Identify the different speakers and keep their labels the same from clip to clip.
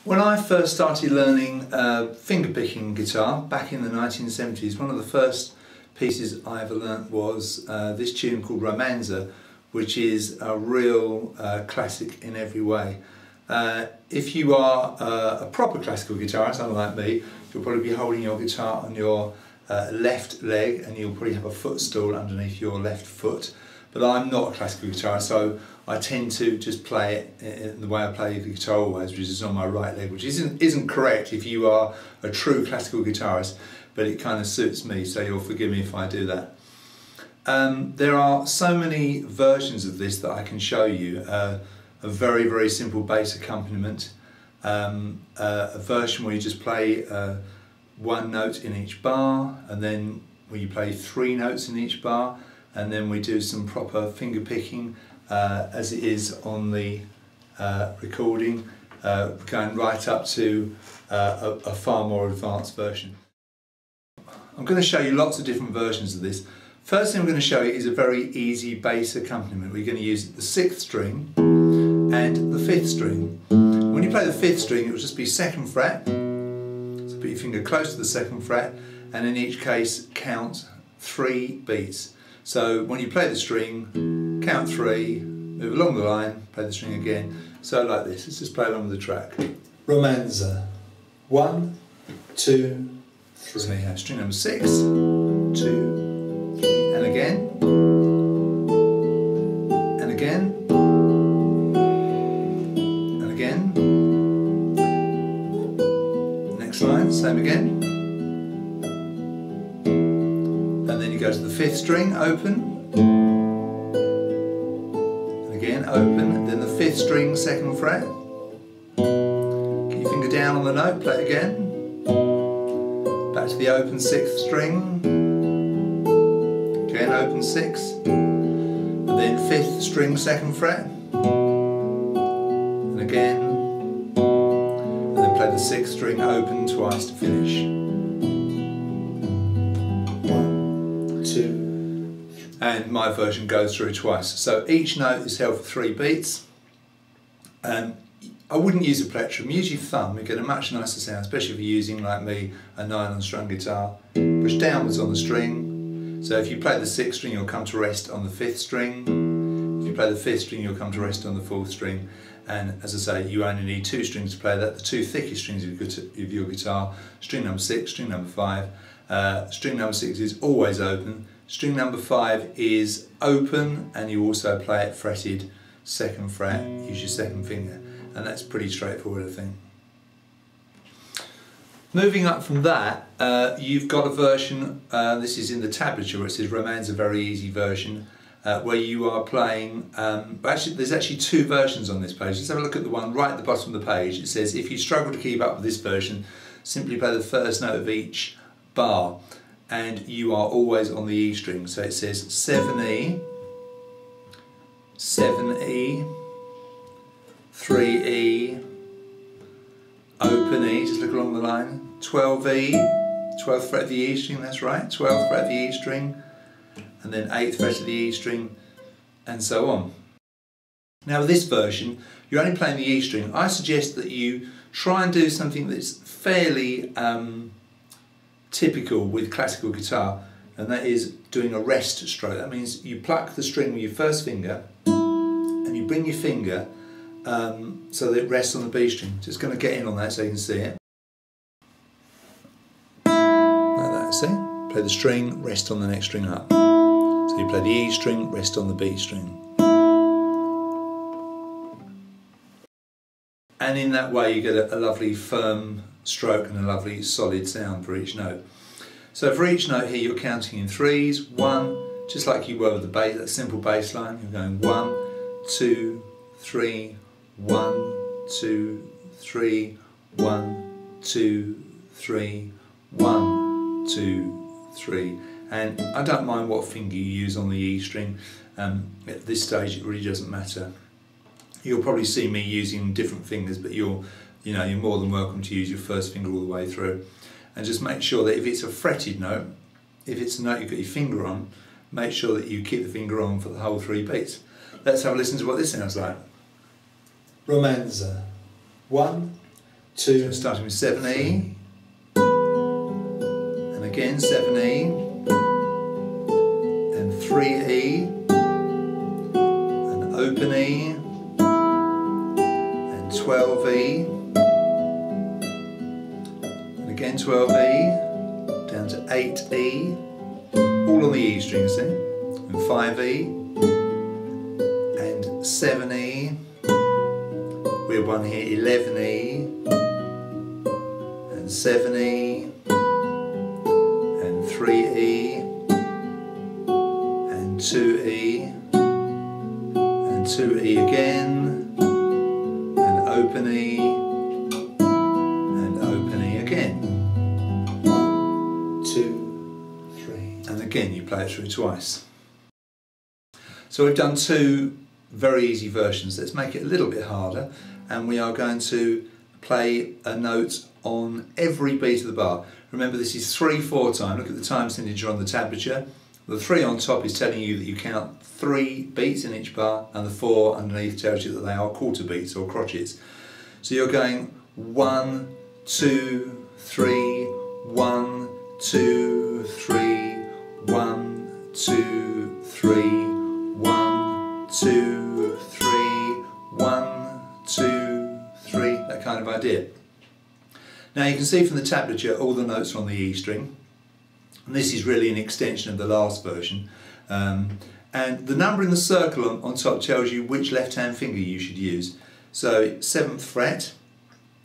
Speaker 1: When I first started learning finger-picking guitar back in the 1970s, one of the first pieces I ever learnt was this tune called Romanza, which is a real classic in every way. If you are a proper classical guitarist, unlike me, you'll probably be holding your guitar on your left leg, and you'll probably have a footstool underneath your left foot. But I'm not a classical guitarist, so I tend to just play it in the way I play the guitar always, which is on my right leg, which isn't correct if you are a true classical guitarist, but it kind of suits me, so you'll forgive me if I do that. There are so many versions of this that I can show you. A very, very simple bass accompaniment, a version where you just play one note in each bar, and then where you play 3 notes in each bar, and then we do some proper finger picking as it is on the recording, going right up to a far more advanced version. I'm going to show you lots of different versions of this. First thing I'm going to show you is a very easy bass accompaniment. We're going to use the 6th string and the 5th string. When you play the 5th string, it will just be 2nd fret, so put your finger close to the 2nd fret, and in each case count 3 beats. So when you play the string, count 3, move along the line, play the string again. So like this. Let's just play along with the track. Romanza. 1, 2, 3. So you have string number 6, 2, 3, and again, and again, and again. Next line, same again. Go to the 5th string, open, and again open, and then the 5th string, 2nd fret. Keep your finger down on the note, play it again. Back to the open 6th string, again open 6, and then 5th string, 2nd fret, and again, and then play the 6th string open twice to finish. 2, and my version goes through twice. So each note is held for 3 beats. I wouldn't use a plectrum, use your thumb, you get a much nicer sound, especially if you're using, like me, a nylon strung guitar. Push downwards on the string. So if you play the 6th string, you'll come to rest on the 5th string. If you play the 5th string, you'll come to rest on the 4th string. And as I say, you only need 2 strings to play that, the 2 thickest strings of your guitar, string number 6, string number 5. String number 6 is always open, string number 5 is open, and you also play it fretted 2nd fret, use your 2nd finger, and that's pretty straightforward, I think. Moving up from that, you've got a version, this is in the tablature where it says Romanza very easy version, where you are playing, there's actually 2 versions on this page. Let's have a look at the one right at the bottom of the page. It says if you struggle to keep up with this version, simply play the 1st note of each bar, and you are always on the E string. So it says 7E, 7E, 3E, open E, just look along the line, 12E, 12th fret of the E string, that's right, 12th fret of the E string, and then 8th fret of the E string, and so on. Now with this version, you're only playing the E string. I suggest that you try and do something that's fairly typical with classical guitar, and that is doing a rest stroke. That means you pluck the string with your 1st finger and you bring your finger so that it rests on the B string. Just going to get in on that so you can see it. Like that, see? Play the string, rest on the next string up. So you play the E string, rest on the B string. And in that way you get a lovely firm stroke and a lovely solid sound for each note. So for each note here you're counting in 3s, 1, just like you were with the bass, that simple bass line. You're going 1, 2, 3, 1, 2, 3, 1, 2, 3, 1, 2, 3. And I don't mind what finger you use on the E string. At this stage it really doesn't matter. You'll probably see me using different fingers, but you're more than welcome to use your 1st finger all the way through. And just make sure that if it's a fretted note, if it's a note you've got your finger on, make sure that you keep the finger on for the whole 3 beats. Let's have a listen to what this sounds like. Romanza. 1, 2, so starting with 7E, and again 7E, and 3E, and open E, and 12E, and again 12E, down to 8E, all on the E strings then, and 5E, and 7E, we have one here, 11E, and 7E, and 3E, and 2E, and 2E again, and open E, and open E again. 1, 2, 3, and again you play it through twice. So we've done two very easy versions. Let's make it a little bit harder, and we are going to play a note on every beat of the bar. Remember, this is 3/4 time. Look at the time signature on the tablature. The 3 on top is telling you that you count 3 beats in each bar, and the 4 underneath tells you that they are quarter beats or crotchets. So you're going 1, 2, 3, 1, 2, 3, 1, 2, 3, 1, 2, 3, 1, 2, 3, that kind of idea. Now you can see from the tablature all the notes are on the E string, and this is really an extension of the last version, and the number in the circle on top tells you which left hand finger you should use. So 7th fret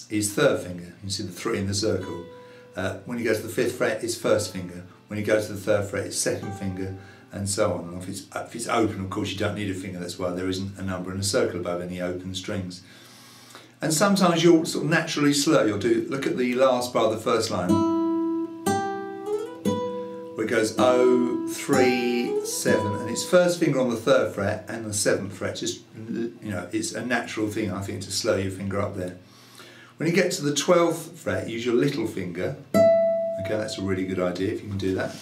Speaker 1: is 3rd finger, you can see the 3 in the circle. When you go to the 5th fret it's 1st finger, when you go to the 3rd fret it's 2nd finger, and so on. And if it's open, of course you don't need a finger, that's why there isn't a number in a circle above any open strings. And sometimes you'll sort of naturally slur. You'll do, look at the last bar of the first line, where it goes 0, 3, 7, and it's 1st finger on the 3rd fret and the 7th fret. Just, you know, it's a natural thing, I think, to slur your finger up there. When you get to the 12th fret, use your little finger. Okay, that's a really good idea if you can do that.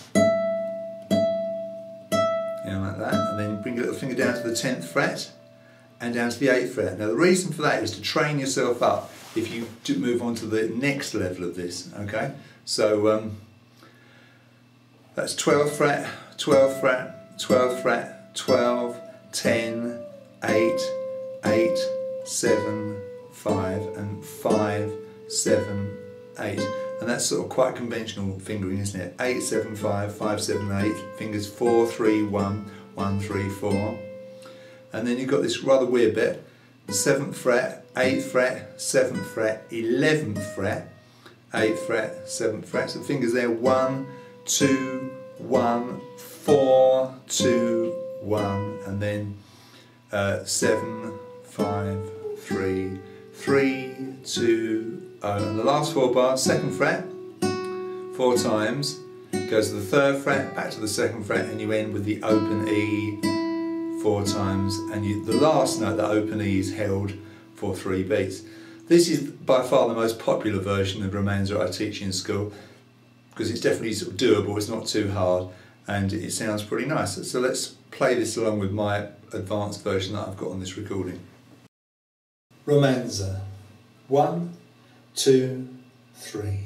Speaker 1: Yeah, like that, and then bring your little finger down to the 10th fret and down to the 8th fret. Now the reason for that is to train yourself up if you do move on to the next level of this, okay? So that's 12th fret, 12th fret, 12th fret, 12, 10, 8, 8, 7, 5, and 5, 7, 8. And that's sort of quite conventional fingering, isn't it? 8, 7, 5, 5, 7, 8, fingers 4, 3, 1, 1, 3, 4. And then you've got this rather weird bit, 7th fret, 8th fret, 7th fret, 11th fret, 8th fret, 7th fret. So the fingers there, 1, 2, 1, 4, 2, 1, and then 7, 5, 3, 3, 2, 0. And the last 4 bars, 2nd fret, 4 times, goes to the 3rd fret, back to the 2nd fret, and you end with the open E 4 times, and the last note, that open E, is held for 3 beats. This is by far the most popular version of Romanza I teach in school, because it's definitely sort of doable, it's not too hard, and it sounds pretty nice. So let's play this along with my advanced version that I've got on this recording. Romanza. 1, 2, 3.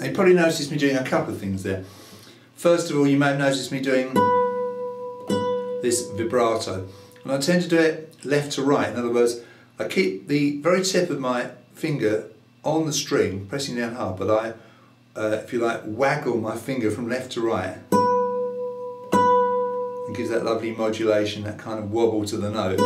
Speaker 1: You probably noticed me doing a couple of things there. First of all, you may have noticed me doing this vibrato, and I tend to do it left to right. In other words, I keep the very tip of my finger on the string, pressing down hard, but I, if you like, waggle my finger from left to right. It gives that lovely modulation, that kind of wobble to the note.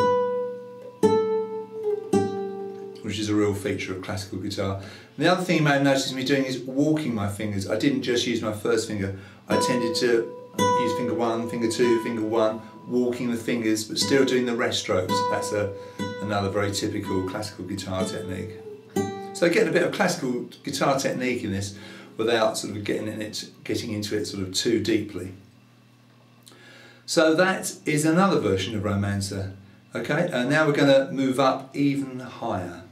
Speaker 1: which is a real feature of classical guitar. And the other thing you may have noticed me doing is walking my fingers. I didn't just use my first finger, I tended to use finger 1, finger 2, finger 1, walking the fingers, but still doing the rest strokes. That's another very typical classical guitar technique. So getting a bit of classical guitar technique in this without sort of getting into it sort of too deeply. So that is another version of Romanza. Okay, and now we're going to move up even higher.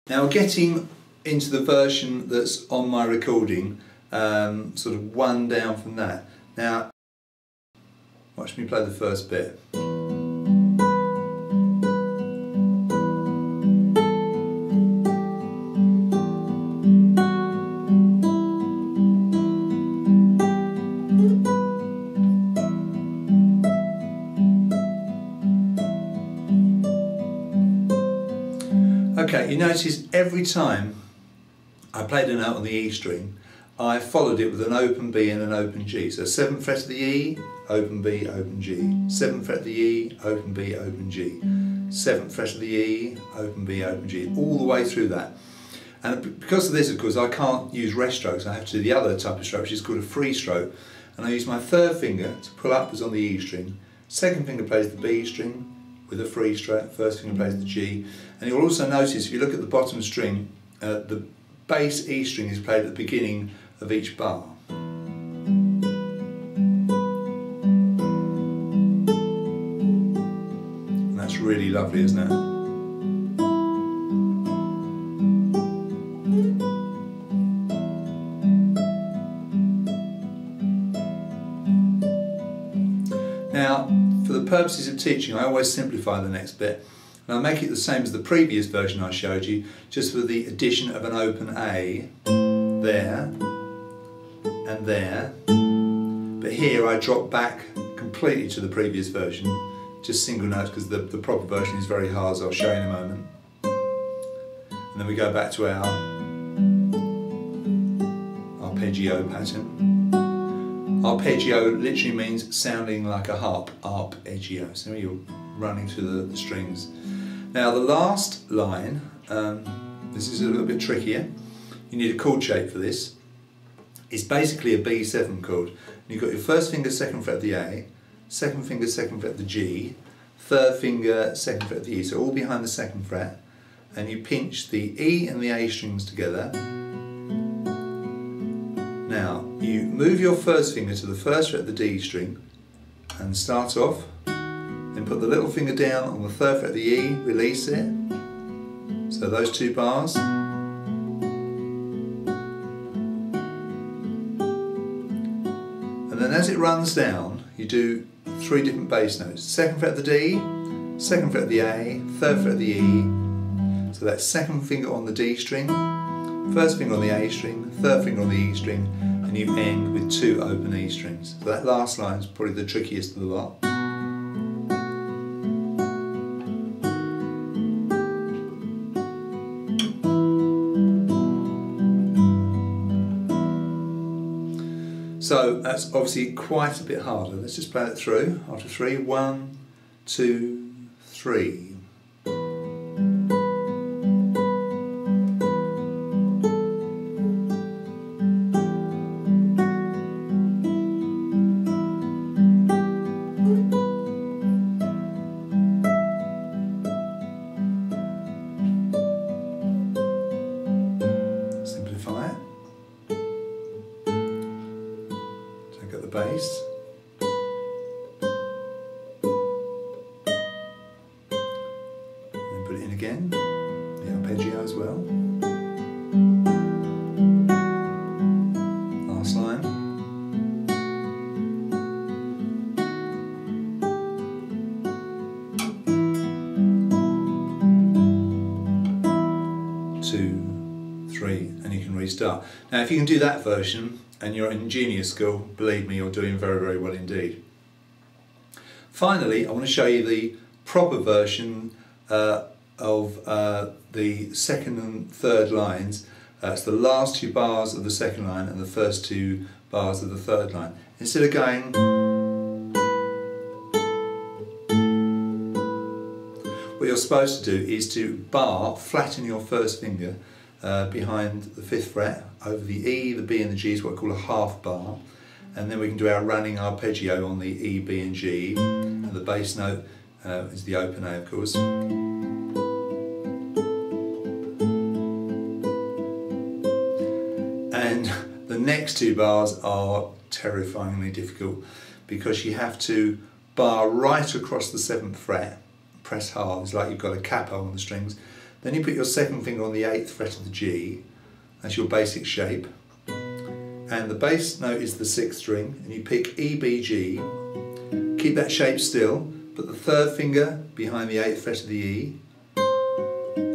Speaker 1: Now we're getting into the version that's on my recording, sort of one down from that. Now, watch me play the first bit. Okay, you notice every time I played a note on the E string, I followed it with an open B and an open G. So 7th fret of the E, open B, open G. 7th fret of the E, open B, open G. 7th fret of the E, open B, open G. All the way through that. And because of this, of course, I can't use rest strokes. I have to do the other type of stroke, which is called a free stroke. And I use my third finger to pull upwards on the E string. Second finger plays the B string with a free stroke. First finger plays the G. And you'll also notice, if you look at the bottom string, the bass E string is played at the beginning of each bar. And that's really lovely, isn't it? Now, for the purposes of teaching, I always simplify the next bit. And I'll make it the same as the previous version I showed you, just with the addition of an open A there and there. But here I drop back completely to the previous version, just single notes, because the proper version is very hard, as I'll show you in a moment. And then we go back to our arpeggio pattern. Arpeggio literally means sounding like a harp, arpeggio. So you're running through the strings. Now the last line, this is a little bit trickier. You need a chord shape for this. It's basically a B7 chord. You've got your first finger, second fret of the A, second finger, second fret of the G, third finger, second fret of the E, so all behind the second fret, and you pinch the E and the A strings together. Now you move your first finger to the first fret of the D string and start off. Then put the little finger down on the third fret of the E, release it. So those two bars. And then as it runs down, you do 3 different bass notes. Second fret of the D, second fret of the A, third fret of the E. So that's second finger on the D string, first finger on the A string, third finger on the E string, and you end with 2 open E strings. So that last line is probably the trickiest of the lot. So that's obviously quite a bit harder. Let's just play it through after 3. 1, 2, 3. Simplify it. Take out the bass. And then put it in again. The arpeggio as well. Last line. Two, 3, and you can restart. Now if you can do that version and you're in junior school, believe me, you're doing very, very well indeed. Finally, I want to show you the proper version of the second and third lines. It's the last 2 bars of the second line and the first 2 bars of the third line. Instead of going, what you're supposed to do is to bar, flatten your first finger behind the 5th fret over the E, the B and the G is what I call a half bar, and then we can do our running arpeggio on the E, B and G, and the bass note is the open A, of course. And the next 2 bars are terrifyingly difficult because you have to bar right across the 7th fret, press hard, it's like you've got a capo on the strings. Then you put your 2nd finger on the 8th fret of the G, that's your basic shape. And the bass note is the 6th string, and you pick E, B, G, keep that shape still, put the 3rd finger behind the 8th fret of the E,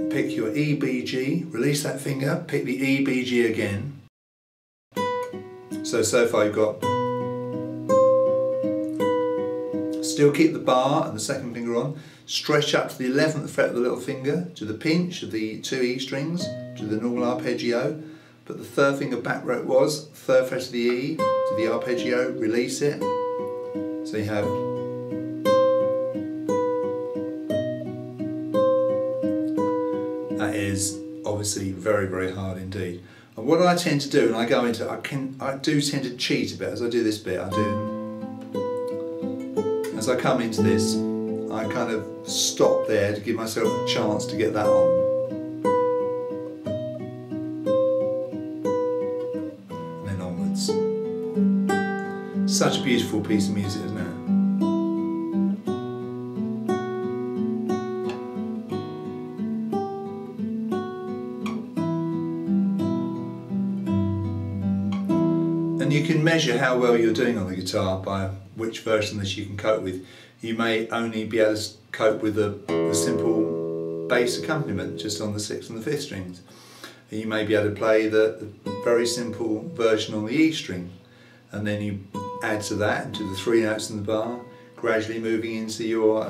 Speaker 1: pick your E, B, G, release that finger, pick the E, B, G again. So far you've got, still keep the bar and the 2nd finger on, stretch up to the 11th fret of the little finger, to the pinch of the 2 E strings, to the normal arpeggio, put the 3rd finger back where it was, 3rd fret of the E, to the arpeggio, release it, so you have that is obviously very, very hard indeed. And what I tend to do, and I go into, I do tend to cheat a bit as I do this bit. As I come into this, I kind of stop there to give myself a chance to get that on. And then onwards. Such a beautiful piece of music, isn't it? And you can measure how well you're doing on the guitar by which version that you can cope with. You may only be able to cope with the simple bass accompaniment just on the 6th and the 5th strings. You may be able to play the very simple version on the E string, and then you add to that and to the 3 notes in the bar, gradually moving into your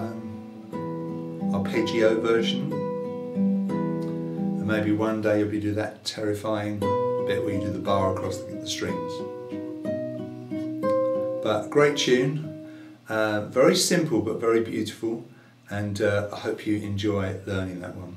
Speaker 1: arpeggio version. And maybe one day you'll be doing that terrifying bit where you do the bar across the strings. But great tune, very simple but very beautiful, and I hope you enjoy learning that one.